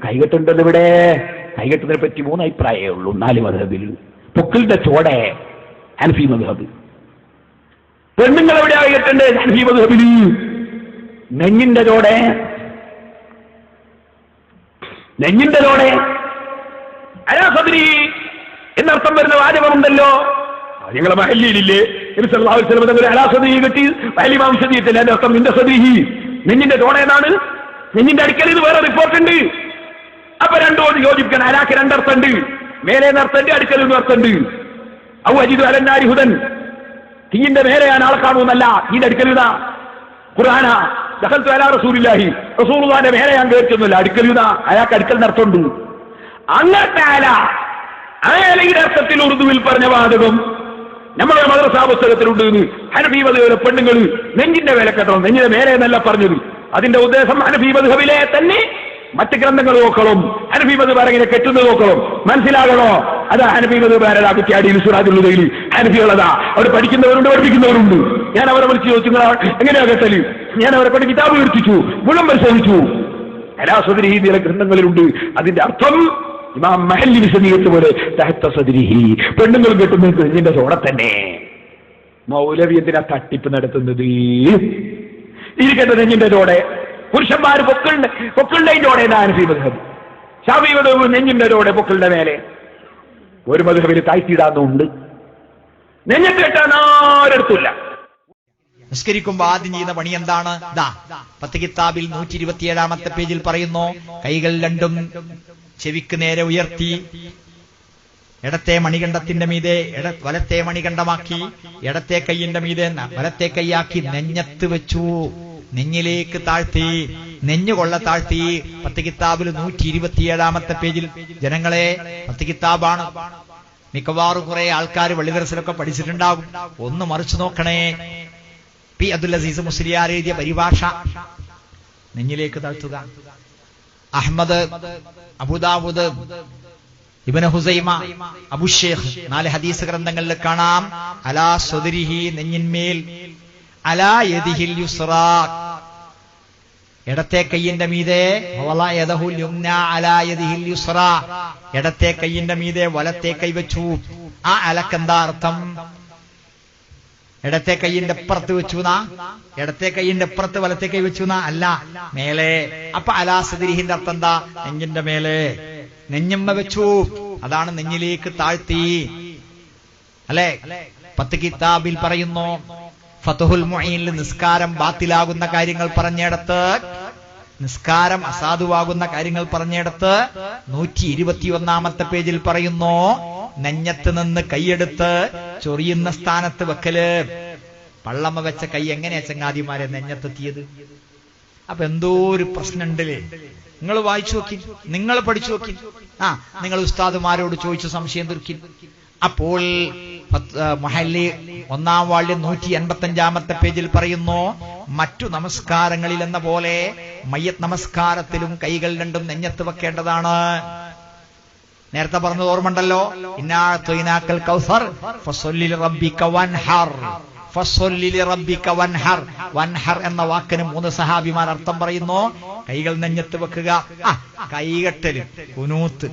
കൈകെട്ടുണ്ടത് ഇവിടെ. കൈകെട്ടുന്നതിനെ പറ്റി 3 അഭിപ്രായമേ ഉള്ളൂ 4 മദ്ഹബിൽ. പൊക്കിളിന്റെ ചോടെ ഹനഫി മദ്ഹബ്. പെണ്ണുങ്ങൾ എവിടെയാ കൈകെട്ടേണ്ടത്? ഹനഫി മദ്ഹബിൽ. നെഞ്ഞിന്റെ ചോടെ അലാ സദ്രി എന്നർത്ഥം വരുന്ന വാചകമുണ്ടല്ലോ. നിങ്ങളെ മഹല്ലിയിലില്ലേ നബി സല്ലല്ലാഹു അലൈഹി വസല്ലം തങ്ങൾ അലാ സദ്രി കെട്ടി ഇമാം വിശദീകരിച്ചില്ല. അതിന്റെ അർത്ഥം നിന്റെ സദ്രിഹി, നെഞ്ഞിന്റെ ചോട എന്നാണ്. നെഞ്ഞിന്റെ അടുക്കൽ ഇത് വേറെ റിപ്പോർട്ടുണ്ട്. അപ്പൊ രണ്ടോട് യോജിപ്പിക്കണം. അലാക്ക് 2 അർത്ഥമുണ്ട്. മേലെ അർത്ഥമുണ്ട്, അടുക്കൽ അർത്ഥമുണ്ട്. ഔ അജിദു അലന്നാരി ഹുദൻ, തീയിന്റെ മേലെയാണ് ആളെ കാണുമെന്നല്ല, തീന്റെ അടുക്കൽ ഇതാ. ഖുർആന ദഖൽതു അലാ റസൂലില്ലാഹി, റസൂലുള്ളാഹിന്റെ മേലെ ഞാൻ കേൾക്കുന്നില്ല, അടുക്കൽ ഇതാ. അയാൾക്ക് അടുക്കൽ അർത്ഥമുണ്ട്. അങ്ങനത്തെ അലയുടെ അർത്ഥത്തിൽ ഉറുദുവിൽ പറഞ്ഞ വാചകം നമ്മുടെ മദ്രസാ പുസ്തകത്തിലുണ്ട്. ഹനഫി മദ്ഹബിലെ പെണ്ണുങ്ങൾ നെഞ്ചിന്റെ മേലെ കെട്ടണം, നെഞ്ചിന്റെ മേലെ എന്നല്ല പറഞ്ഞത്. അതിന്റെ ഉദ്ദേശം ഹനഫി മദ്ഹബിലെ തന്നെ മറ്റ് ഗ്രന്ഥങ്ങൾ നോക്കണം. ഹനഫി മദ്ഹബ് ഇങ്ങനെ കെട്ടുന്നത് നോക്കണം, മനസ്സിലാകണോ? അതാ ഹനഫി മദ്ഹബ് ആരടാ കുറ്റിയാടിയിൽ സുറാജുള്ളതിൽ ഹനഫികളതാ. അവർ പഠിക്കുന്നവരുണ്ട്, പഠിപ്പിക്കുന്നവരുണ്ട്. ഞാൻ അവരെ വിളിച്ച് ചോദിച്ചു, എങ്ങനെയാ കെട്ടല്? ഞാൻ അവരെ പറ്റി കിതാബ് വിളിച്ചു, മുഴുവൻ പരിശോധിച്ചു. അലാ സദ്രി ചില ഗ്രന്ഥങ്ങളിലുണ്ട്. അതിന്റെ അർത്ഥം ഇമാം മഹല്ലി വിശദീകരിച്ച പോലെ തഹത്ത സദ്രിഹി, പെണ്ണുങ്ങൾ കെട്ടുന്നത് നെഞ്ഞിന്റെ ചോടെ തന്നെ. മൗലവി എന്തിനാ തട്ടിപ്പ് നടത്തുന്നത്? ഇരിക്കേണ്ട നെഞ്ഞിന്റെ ചോടെ. പുരുഷന്മാർ പൊക്കളുടെ ചോടെ ഹനഫി മദ്ഹബ്. ശാഫിഈ മദ്ഹബ് നെഞ്ഞിന്റെ ചോടെ പൊക്കളുടെ മേലെ. ഒരു മദ്ഹബിൽ താഴ്ത്തിയിടാന്നുണ്ട്, നെഞ്ഞത്ത് കെട്ടാൻ ആരെടുത്തില്ല. നിസ്കരിക്കുമ്പോ ആദ്യം ചെയ്യുന്ന പണി എന്താണ്? പത്ത് കിതാബിൽ 127-ാമത്തെ പേജിൽ പറയുന്നു, കൈകൾ രണ്ടും ചെവിക്ക് നേരെ ഉയർത്തി ഇടത്തെ മണികണ്ഠത്തിന്റെ മീതെ വലത്തെ മണികണ്ഠമാക്കി, ഇടത്തെ കൈയിന്റെ മീതെ വലത്തെ കൈയാക്കി നെഞ്ഞത്ത് വെച്ചു, നെഞ്ഞിലേക്ക് താഴ്ത്തി, നെഞ്ഞുകൊള്ള താഴ്ത്തി. പത്ത് കിതാബിൽ 127-ാമത്തെ പേജിൽ. ജനങ്ങളെ, പത്ത് കിതാബാണ്. മിക്കവാറും കുറെ ആൾക്കാർ വെള്ളിദർസിലൊക്കെ പഠിച്ചിട്ടുണ്ടാകും. ഒന്ന് മറിച്ചു നോക്കണേ. പി അബ്ദുൽ അസീസ് മുസ്ലിയാർ എഴുതിയ പരിഭാഷ. നെഞ്ഞിലേക്ക് താഴ്ത്തുക. അഹ്മദ്, അബൂദാവൂദ്, ഇബ്നു ഹുസൈമ, അബുശൈഖ് 4 ഹദീസ് ഗ്രന്ഥങ്ങളിൽ കാണാം അലാ സദ്രിഹി, നെഞ്ഞിന്മേൽ, അലാ യദിഹിൽ യുസ്റാ, ഇടത്തെ കൈയിന്റെ മീതെ, വള യദഹുൽ യുംനാ അലാ യദിഹിൽ യുസ്റാ, ഇടത്തെ കൈയിന്റെ മീതെ വലത്തെ കൈ വെച്ചു. ആ അലക്കെന്താ അർത്ഥം? ഇടത്തെ കൈയിന്റെ പുറത്ത് വെച്ചു എന്നാ? ഇടത്തെ കൈയിന്റെ പുറത്ത് വലത്തെ കൈ വെച്ചു എന്നാ? അല്ല, മേലെ. അപ്പൊ അലാ സദ്രിഹിന്റെ അർത്ഥം എന്താ? നെഞ്ഞിന്റെ മേലെ, നെഞ്ഞമ്മ വെച്ചു. അതാണ് നെഞ്ഞിലേക്ക് താഴ്ത്തി, അല്ലെ? പത്ത് കിതാബിൽ പറയുന്നു, ഫത്ഹുൽ മുഈനിൽ നിസ്കാരം ബാത്തിലാകുന്ന കാര്യങ്ങൾ പറഞ്ഞിടത്ത്, നിസ്കാരം അസാധുവാകുന്ന കാര്യങ്ങൾ പറഞ്ഞിടത്ത് 121-ാമത്തെ പേജിൽ പറയുന്നു, നെഞ്ഞത്ത് നിന്ന് കൈയെടുത്ത് ചൊറിയുന്ന സ്ഥാനത്ത് വെക്കല്. പള്ളമ്മ വെച്ച കൈ എങ്ങനെയാ ചങ്ങാതിമാരെ നെഞ്ഞത്തെത്തിയത്? അപ്പൊ എന്തോ ഒരു പ്രശ്നമുണ്ടല്ലേ? നിങ്ങൾ വായിച്ചു നോക്കി, നിങ്ങൾ പഠിച്ചു നോക്കി, നിങ്ങൾ ഉസ്താദുമാരോട് ചോദിച്ചു സംശയം തീർക്കി. അപ്പോൾ മഹല്ലി 1-ാം വാള്യം 185-ാമത്തെ പേജിൽ പറയുന്നു, മറ്റു നമസ്കാരങ്ങളിൽ എന്ന പോലെ മയ്യത്ത് നമസ്കാരത്തിലും കൈകൾ രണ്ടും നെഞ്ഞത്ത് വെക്കേണ്ടതാണ്. നേരത്തെ പറഞ്ഞത് ഓർമ്മണ്ടല്ലോ, ഇന്നാ അഅ്തൈനാക്കൽ കൗസർ ഫസല്ലി ലിറബ്ബിക വൻഹർ, ഫസല്ലി ലിറബ്ബിക വൻഹർ. വൻഹർ എന്ന വാക്കിന് 3 സഹാബിമാർ അർത്ഥം പറയുന്നു. കൈകൾ നെഞ്ഞത്ത് വെക്കുക, കൈകെട്ടല്, കുനൂത്ത്,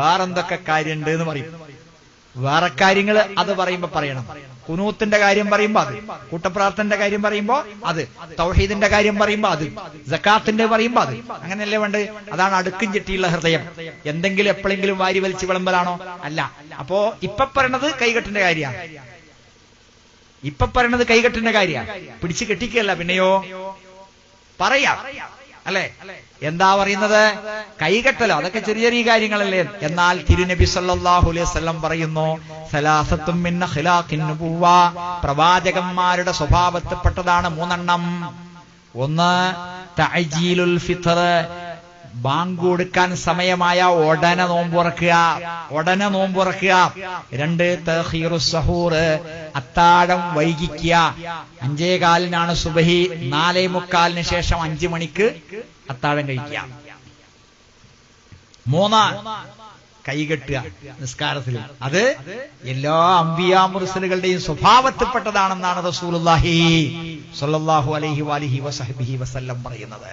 വേറെന്തൊക്കെ കാര്യമുണ്ട് എന്ന് പറയും. വേറെ കാര്യങ്ങൾ അത് പറയുമ്പോ പറയണം. കുനൂത്തിന്റെ കാര്യം പറയുമ്പോ അത്, കൂട്ടപ്രാർത്ഥന്റെ കാര്യം പറയുമ്പോ അത്, തൗഹീദിന്റെ കാര്യം പറയുമ്പോ അത്, സക്കാത്തിന്റെ പറയുമ്പോ അത്. അങ്ങനെയല്ലേ വേണ്ട? അതാണ് അടുക്കും ചിട്ടിയുള്ള ഹൃദയം. എന്തെങ്കിലും എപ്പോഴെങ്കിലും വാരി വലിച്ച് വിളമ്പലാണോ? അല്ല. അപ്പോ ഇപ്പൊ പറയണത് കൈകെട്ടിന്റെ കാര്യമാണ്. ഇപ്പൊ പറയണത് കൈകെട്ടിന്റെ കാര്യമാണ്. പിടിച്ചു കെട്ടിക്കല്ല, പിന്നെയോ പറയാം, അല്ലെ? എന്താ പറയുന്നത്? കൈകെട്ടലോ, അതൊക്കെ ചെറിയ ചെറിയ കാര്യങ്ങളല്ലേ. എന്നാൽ തിരുനബി സല്ലല്ലാഹു അലൈഹി വസല്ലം പറയുന്നു, സലാസത്തും മിൻ അഖ്ലാഖിൻ നുബുവ്വ, പ്രവാചകന്മാരുടെ സ്വഭാവത്തിൽപ്പെട്ടതാണ് 3 എണ്ണം. 1 തഅജീലുൽ ഫിത്ർ, ബാങ്ക് കൊടുക്കാൻ സമയമായ ഉടനെ നോമ്പുറക്കുക, ഉടനെ നോമ്പുറക്കുക. 2 തഖീറുസ് സഹൂർ, അത്താഴം വൈകിക്കുക. 5:15 സുബഹി, 4:45 ശേഷം 5 മണിക്ക് അത്താഴം കഴിക്കുക. 3 കൈകെട്ടുക നിസ്കാരത്തിൽ. അത് എല്ലാ അംബിയാ മുർസലുകളുടെയും സ്വഭാവത്തിൽപ്പെട്ടതാണെന്നാണ് റസൂലുള്ളാഹി സ്വല്ലല്ലാഹു അലൈഹി വസല്ലം പറയുന്നത്.